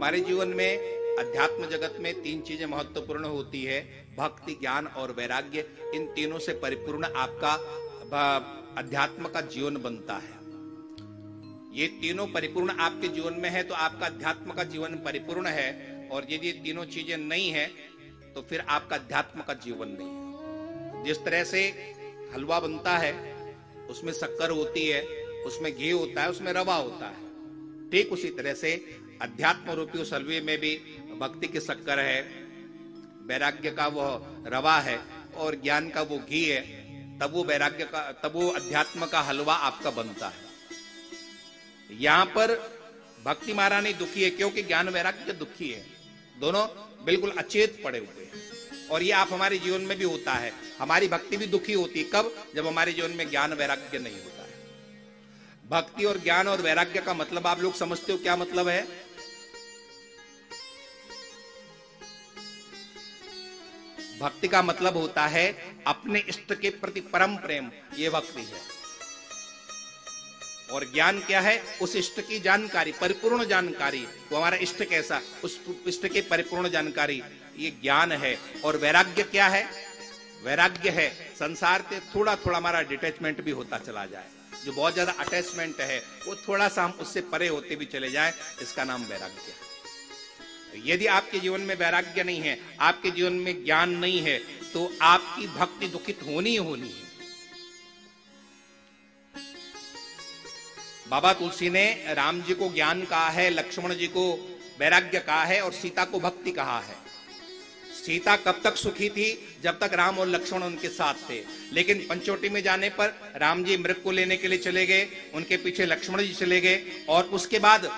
हमारे जीवन में अध्यात्म जगत में तीन चीजें महत्वपूर्ण होती है, भक्ति, ज्ञान और वैराग्य। इन तीनों से परिपूर्ण आपका अध्यात्म का जीवन बनता है। ये तीनों परिपूर्ण आपके जीवन में है तो आपका अध्यात्म का जीवन परिपूर्ण है, और यदि ये तीनों चीजें नहीं है तो फिर आपका अध्यात्म का जीवन नहीं है। जिस तरह से हलवा बनता है, उसमें शक्कर होती है, उसमें घी होता है, उसमें रवा होता है, ठीक उसी तरह से अध्यात्म रूपी उस हलवे में भी भक्ति की शक्कर है, वैराग्य का वह रवा है और ज्ञान का वो घी है। तब वो वैराग्य का, तब वो अध्यात्म का हलवा आपका बनता है। यहां पर भक्ति महारानी दुखी है क्योंकि ज्ञान वैराग्य दुखी है, दोनों बिल्कुल अचेत पड़े हुए हैं। और ये आप हमारे जीवन में भी होता है। हमारी भक्ति भी दुखी होती है कब? जब हमारे जीवन में ज्ञान वैराग्य नहीं होता है। भक्ति और ज्ञान और वैराग्य का मतलब आप लोग समझते हो क्या मतलब है? भक्ति का मतलब होता है अपने इष्ट के प्रति परम प्रेम, ये भक्ति है। और ज्ञान क्या है? उस इष्ट की जानकारी, परिपूर्ण जानकारी, वो हमारा इष्ट कैसा, उस इष्ट की परिपूर्ण जानकारी, ये ज्ञान है। और वैराग्य क्या है? वैराग्य है संसार से थोड़ा थोड़ा हमारा डिटैचमेंट भी होता चला जाए। जो बहुत ज्यादा अटैचमेंट है वो थोड़ा सा हम उससे परे होते भी चले जाएं, इसका नाम वैराग्य है। यदि आपके जीवन में वैराग्य नहीं है, आपके जीवन में ज्ञान नहीं है, तो आपकी भक्ति दुखित होनी ही होनी है। बाबा तुलसी ने राम जी को ज्ञान कहा है, लक्ष्मण जी को वैराग्य कहा है और सीता को भक्ति कहा है। सीता कब तक सुखी थी? जब तक राम और लक्ष्मण उनके साथ थे। लेकिन पंचवटी में जाने पर राम जी मृग को लेने के लिए चले गए, उनके पीछे लक्ष्मण जी चले गए और उसके बाद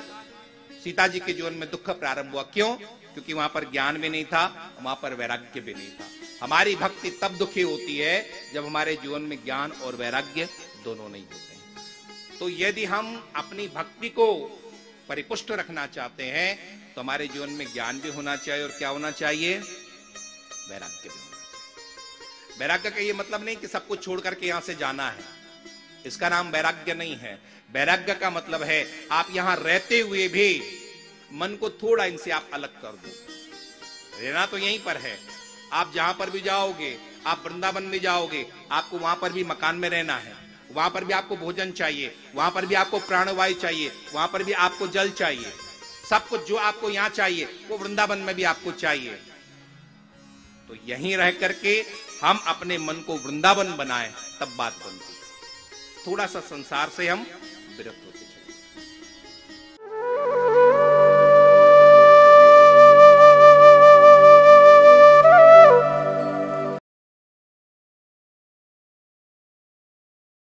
सीता जी के जीवन में दुख प्रारंभ हुआ। क्यों? क्योंकि वहां पर ज्ञान भी नहीं था, वहां पर वैराग्य भी नहीं था। हमारी भक्ति तब दुखी होती है जब हमारे जीवन में ज्ञान और वैराग्य दोनों नहीं होते हैं। तो यदि हम अपनी भक्ति को परिपुष्ट रखना चाहते हैं तो हमारे जीवन में ज्ञान भी होना चाहिए और क्या होना चाहिए? वैराग्य भी होना चाहिए। वैराग्य का ये मतलब नहीं कि सब कुछ छोड़ करके यहां से जाना है, इसका नाम वैराग्य नहीं है। वैराग्य का मतलब है आप यहां रहते हुए भी मन को थोड़ा इनसे आप अलग कर दो। रहना तो यहीं पर है, आप जहां पर भी जाओगे, आप वृंदावन में जाओगे, आपको वहां पर भी मकान में रहना है, वहां पर भी आपको भोजन चाहिए, वहां पर भी आपको प्राणवायु चाहिए, वहां पर भी आपको जल चाहिए। सब कुछ जो आपको यहां चाहिए वो वृंदावन में भी आपको चाहिए। तो यहीं रह करके हम अपने मन को वृंदावन बनाएं, तब बात बनती है। थोड़ा सा संसार से हम विरक्त हो